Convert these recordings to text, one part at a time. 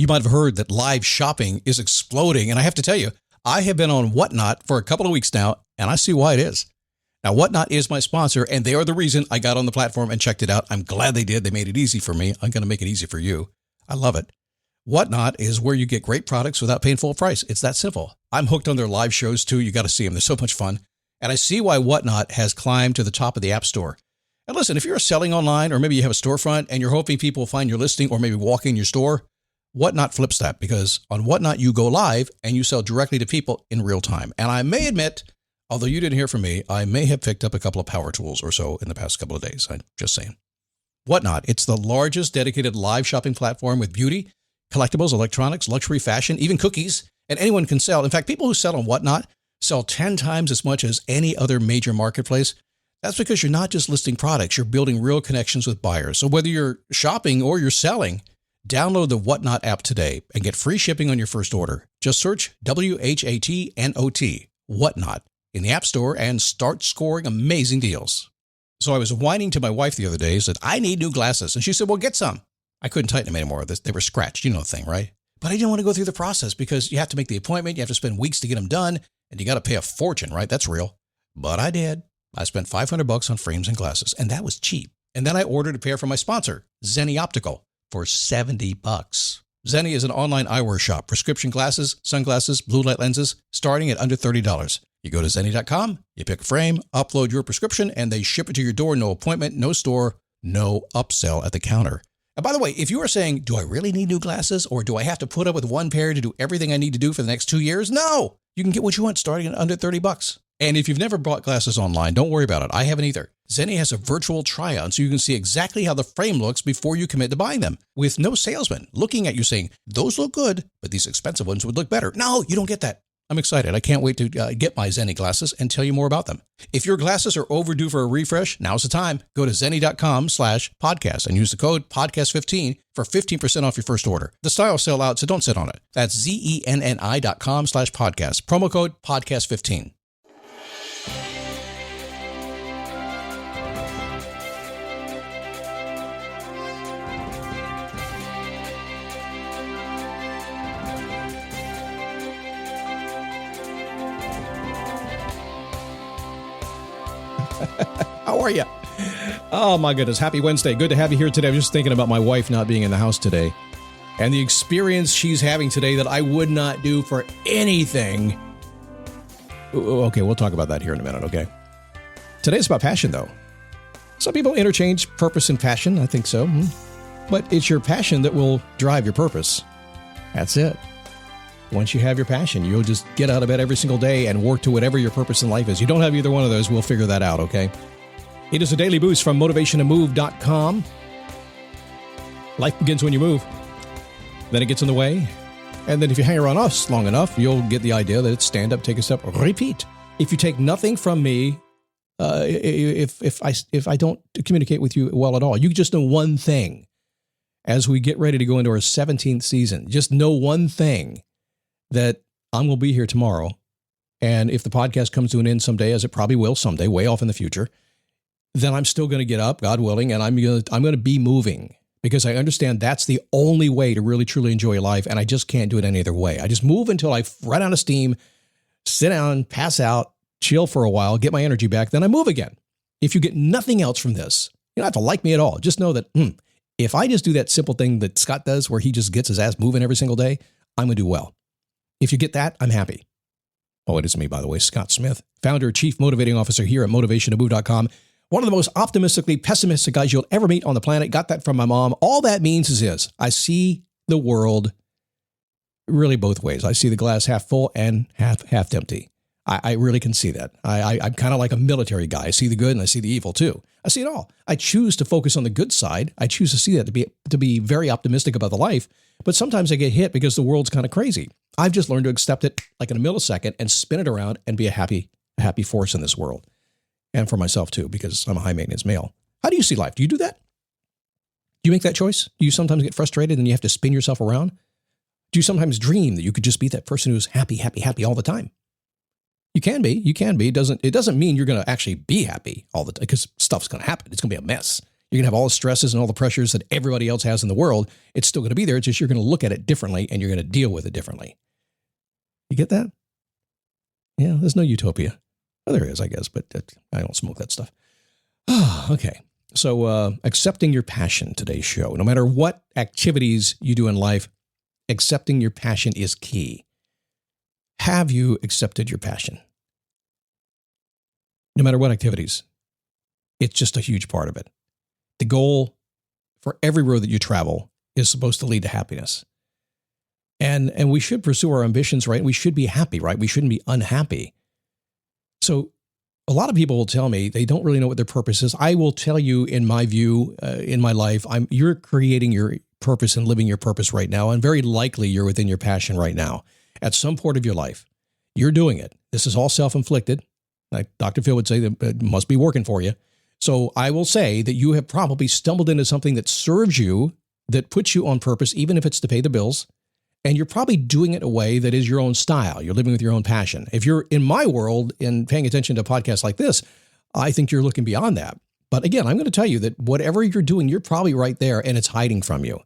You might have heard that live shopping is exploding. And I have to tell you, I have been on Whatnot for a couple of weeks now, and I see why it is. Now, Whatnot is my sponsor, and they are the reason I got on the platform and checked it out. I'm glad they did. They made it easy for me. I'm going to make it easy for you. I love it. Whatnot is where you get great products without paying full price. It's that simple. I'm hooked on their live shows, too. You got to see them. They're so much fun. And I see why Whatnot has climbed to the top of the App Store. And listen, if you're selling online, or maybe you have a storefront and you're hoping people will find your listing or maybe walk in your store, Whatnot flips that, because on Whatnot, you go live and you sell directly to people in real time. And I may admit, although you didn't hear from me, I may have picked up a couple of power tools or so in the past couple of days. I'm just saying. Whatnot, it's the largest dedicated live shopping platform with beauty, collectibles, electronics, luxury, fashion, even cookies, and anyone can sell. In fact, people who sell on Whatnot sell 10 times as much as any other major marketplace. That's because you're not just listing products, you're building real connections with buyers. So whether you're shopping or you're selling, download the Whatnot app today and get free shipping on your first order. Just search WHATNOT, Whatnot, in the App Store and start scoring amazing deals. So I was whining to my wife the other day, said, I need new glasses. And she said, well, get some. I couldn't tighten them anymore. They were scratched. You know the thing, right? But I didn't want to go through the process because you have to make the appointment. You have to spend weeks to get them done. And you got to pay a fortune, right? That's real. But I did. I spent $500 on frames and glasses, and that was cheap. And then I ordered a pair from my sponsor, Zenni Optical, for $70. Zenni is an online eyewear shop, prescription glasses, sunglasses, blue light lenses, starting at under $30. You go to Zenni.com, you pick a frame, upload your prescription, and they ship it to your door. No appointment, no store, no upsell at the counter. And by the way, if you are saying, do I really need new glasses, or do I have to put up with one pair to do everything I need to do for the next 2 years? No, you can get what you want starting at under $30. And if you've never bought glasses online, don't worry about it. I haven't either. Zenni has a virtual try-on so you can see exactly how the frame looks before you commit to buying them, with no salesman looking at you saying, those look good, but these expensive ones would look better. No, you don't get that. I'm excited. I can't wait to get my Zenni glasses and tell you more about them. If your glasses are overdue for a refresh, now's the time. Go to Zenni.com/podcast and use the code podcast15 for 15% off your first order. The styles sell out, so don't sit on it. That's Zenni.com/podcast. Promo code podcast15. How are you? Oh, my goodness. Happy Wednesday. Good to have you here today. I'm just thinking about my wife not being in the house today and the experience she's having today that I would not do for anything. Okay, we'll talk about that here in a minute, okay? Today's about passion, though. Some people interchange purpose and passion. I think so. But it's your passion that will drive your purpose. That's it. Once you have your passion, you'll just get out of bed every single day and work to whatever your purpose in life is. You don't have either one of those, we'll figure that out, okay? It is a daily boost from motivationtomove.com. Life begins when you move. Then it gets in the way. And then if you hang around us long enough, you'll get the idea that it's stand up, take a step, repeat. If you take nothing from me, if I don't communicate with you well at all, you just know one thing. As we get ready to go into our 17th season, just know one thing, that I'm going to be here tomorrow. And if the podcast comes to an end someday, as it probably will someday, way off in the future, then I'm still going to get up, God willing, and I'm going to be moving, because I understand that's the only way to really, truly enjoy life. And I just can't do it any other way. I just move until I run out of steam, sit down, pass out, chill for a while, get my energy back. Then I move again. If you get nothing else from this, you don't have to like me at all. Just know that if I just do that simple thing that Scott does, where he just gets his ass moving every single day, I'm going to do well. If you get that, I'm happy. Oh, it is me, by the way, Scott Smith, founder, chief motivating officer here at motivationtomove.com. One of the most optimistically pessimistic guys you'll ever meet on the planet. Got that from my mom. All that means is this: I see the world really both ways. I see the glass half full and half empty. I really can see that. I'm kind of like a military guy. I see the good and I see the evil too. I see it all. I choose to focus on the good side. I choose to see that, to be very optimistic about the life. But sometimes I get hit because the world's kind of crazy. I've just learned to accept it like in a millisecond and spin it around and be a happy force in this world. And for myself too, because I'm a high maintenance male. How do you see life? Do you do that? Do you make that choice? Do you sometimes get frustrated and you have to spin yourself around? Do you sometimes dream that you could just be that person who's happy all the time? You can be. It doesn't mean you're going to actually be happy all the time, because stuff's going to happen. It's going to be a mess. You're going to have all the stresses and all the pressures that everybody else has in the world. It's still going to be there. It's just you're going to look at it differently and you're going to deal with it differently. You get that? Yeah, there's no utopia. Well, there is, I guess, but I don't smoke that stuff. Okay. So accepting your passion, today's show. No matter what activities you do in life, accepting your passion is key. Have you accepted your passion? No matter what activities, it's just a huge part of it. The goal for every road that you travel is supposed to lead to happiness. And we should pursue our ambitions, right? We should be happy, right? We shouldn't be unhappy. So a lot of people will tell me they don't really know what their purpose is. I will tell you, in my view, in my life, you're creating your purpose and living your purpose right now. And very likely you're within your passion right now. At some point of your life, you're doing it. This is all self-inflicted. Like Dr. Phil would say, that it must be working for you. So I will say that you have probably stumbled into something that serves you, that puts you on purpose, even if it's to pay the bills. And you're probably doing it in a way that is your own style. You're living with your own passion. If you're in my world and paying attention to podcasts like this, I think you're looking beyond that. But again, I'm going to tell you that whatever you're doing, you're probably right there and it's hiding from you.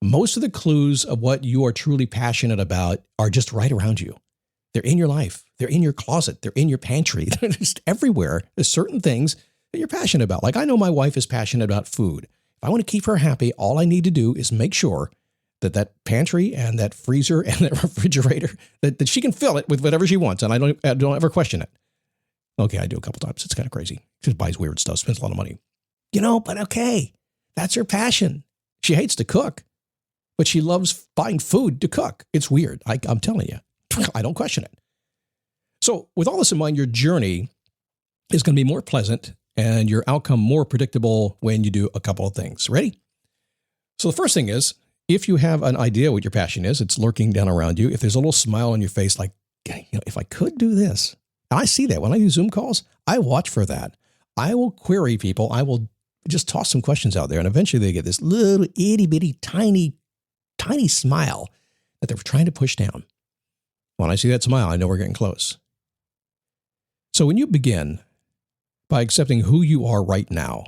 Most of the clues of what you are truly passionate about are just right around you. They're in your life. They're in your closet. They're in your pantry. They're just everywhere. There's certain things that you're passionate about. Like I know my wife is passionate about food. If I want to keep her happy, all I need to do is make sure that pantry and that freezer and that refrigerator, that she can fill it with whatever she wants. And I don't ever question it. Okay, I do a couple times. It's kind of crazy. She just buys weird stuff, spends a lot of money. But okay, that's her passion. She hates to cook, but she loves buying food to cook. It's weird. I'm telling you, I don't question it. So with all this in mind, your journey is going to be more pleasant and your outcome more predictable when you do a couple of things. Ready? So the first thing is, if you have an idea what your passion is, it's lurking down around you. If there's a little smile on your face, like, if I could do this, and I see that when I do Zoom calls, I watch for that. I will query people. I will just toss some questions out there. And eventually they get this little itty bitty, tiny smile that they're trying to push down. When I see that smile, I know we're getting close. So when you begin by accepting who you are right now,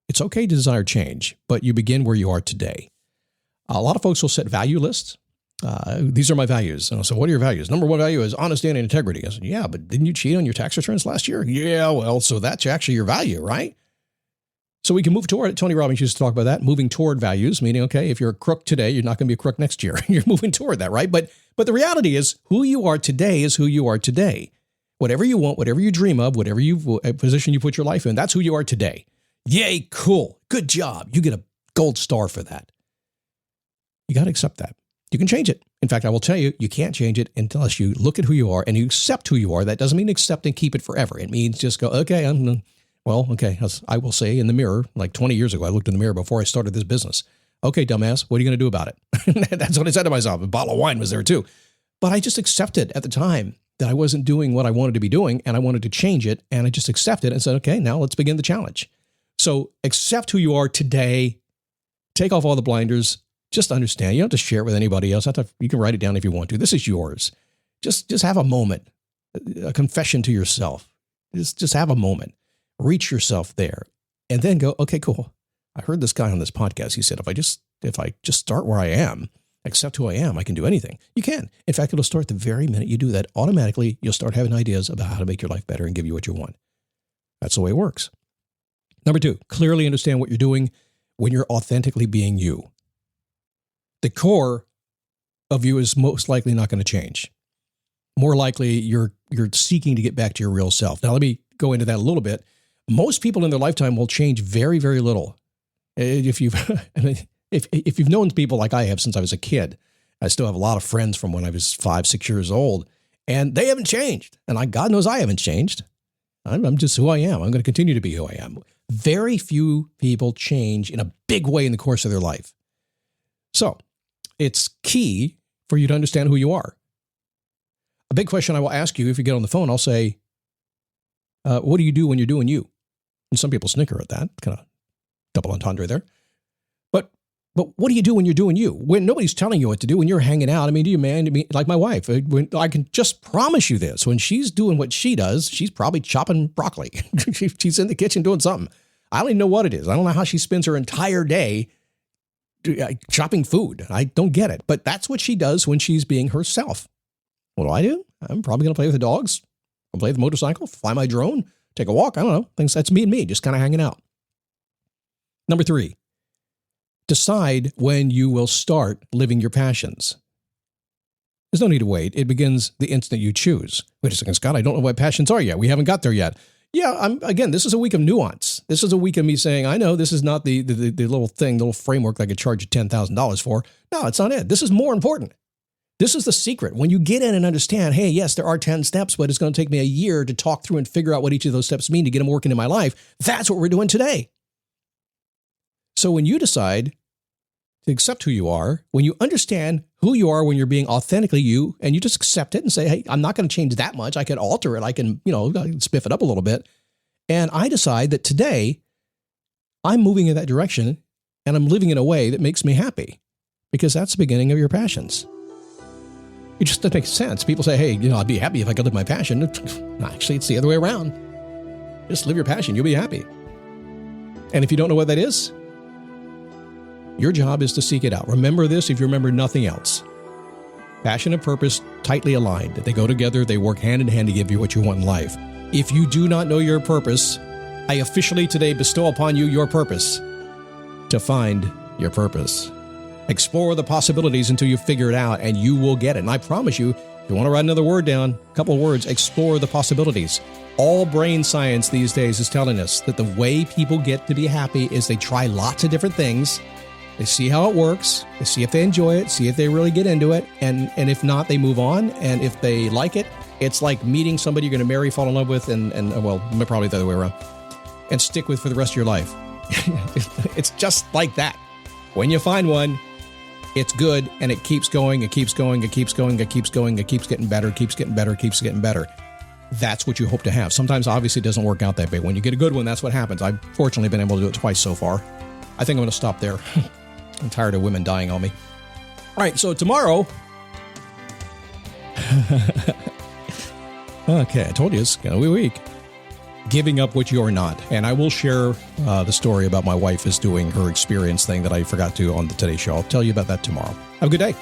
it's okay to desire change, but you begin where you are today. A lot of folks will set value lists. These are my values. And I'll say, what are your values? Number one value is honesty and integrity. I said, yeah, but didn't you cheat on your tax returns last year? Yeah, well, so that's actually your value, right? So we can move toward it. Tony Robbins used to talk about that, moving toward values, meaning, okay, if you're a crook today, you're not going to be a crook next year. You're moving toward that, right? But the reality is who you are today is who you are today. Whatever you want, whatever you dream of, whatever position you put your life in, that's who you are today. Yay, cool. Good job. You get a gold star for that. You got to accept that. You can change it. In fact, I will tell you, you can't change it unless you look at who you are and you accept who you are. That doesn't mean accept and keep it forever. It means just go, okay, okay. As I will say in the mirror, like 20 years ago, I looked in the mirror before I started this business. Okay, dumbass, what are you going to do about it? That's what I said to myself. A bottle of wine was there too. But I just accepted at the time that I wasn't doing what I wanted to be doing and I wanted to change it. And I just accepted and said, okay, now let's begin the challenge. So accept who you are today. Take off all the blinders. Just understand. You don't have to share it with anybody else. You can write it down if you want to. This is yours. Just have a moment, a confession to yourself. Just have a moment. Reach yourself there, and then go, okay, cool. I heard this guy on this podcast. He said, if I just start where I am, accept who I am, I can do anything. You can. In fact, it'll start the very minute you do that. Automatically, you'll start having ideas about how to make your life better and give you what you want. That's the way it works. Number two, clearly understand what you're doing when you're authentically being you. The core of you is most likely not going to change. More likely, you're seeking to get back to your real self. Now, let me go into that a little bit. Most people in their lifetime will change very, very little. If you've known people like I have since I was a kid, I still have a lot of friends from when I was 5, 6 years old, and they haven't changed. And God knows I haven't changed. I'm just who I am. I'm going to continue to be who I am. Very few people change in a big way in the course of their life. So it's key for you to understand who you are. A big question I will ask you if you get on the phone, I'll say, what do you do when you're doing you? And some people snicker at that, kind of double entendre there. But what do you do when you're doing you? When nobody's telling you what to do, when you're hanging out, I mean, do you like my wife? I can just promise you this. When she's doing what she does, she's probably chopping broccoli. She's in the kitchen doing something. I don't even know what it is. I don't know how she spends her entire day shopping food. I don't get it. But that's what she does when she's being herself. What do? I'm probably going to play with the dogs. I'll play with the motorcycle, fly my drone, take a walk. I don't know. Things that's me and me, just kind of hanging out. Number 3, decide when you will start living your passions. There's no need to wait. It begins the instant you choose. Wait a second, Scott, I don't know what passions are yet. We haven't got there yet. Yeah, again, this is a week of nuance. This is a week of me saying, I know this is not the little thing, the little framework that I could charge you $10,000 for. No, it's not it. This is more important. This is the secret. When you get in and understand, hey, yes, there are 10 steps, but it's going to take me a year to talk through and figure out what each of those steps mean to get them working in my life. That's what we're doing today. So when you decide to accept who you are, when you understand who you are when you're being authentically you, and you just accept it and say, hey, I'm not going to change that much. I can alter it. I can, spiff it up a little bit. And I decide that today I'm moving in that direction and I'm living in a way that makes me happy, because that's the beginning of your passions. It just doesn't make sense. People say, hey, I'd be happy if I could live my passion. Actually, it's the other way around. Just live your passion. You'll be happy. And if you don't know what that is, your job is to seek it out. Remember this if you remember nothing else. Passion and purpose tightly aligned. They go together. They work hand in hand to give you what you want in life. If you do not know your purpose, I officially today bestow upon you your purpose to find your purpose. Explore the possibilities until you figure it out, and you will get it. And I promise you, if you want to write another word down, a couple of words, explore the possibilities. All brain science these days is telling us that the way people get to be happy is they try lots of different things. They see how it works. They see if they enjoy it, see if they really get into it. And if not, they move on. And if they like it, it's like meeting somebody you're going to marry, fall in love with, and probably the other way around, and stick with for the rest of your life. It's just like that. When you find one, it's good, and it keeps going, it keeps going, it keeps going, it keeps going, it keeps getting better, keeps getting better, keeps getting better. That's what you hope to have. Sometimes, obviously, it doesn't work out that way. When you get a good one, that's what happens. I've fortunately been able to do it twice so far. I think I'm going to stop there. I'm tired of women dying on me. All right, so tomorrow... Okay, I told you it's going to be a week. Giving up what you're not. And I will share the story about my wife is doing her experience thing that I forgot to on the Today Show. I'll tell you about that tomorrow. Have a good day.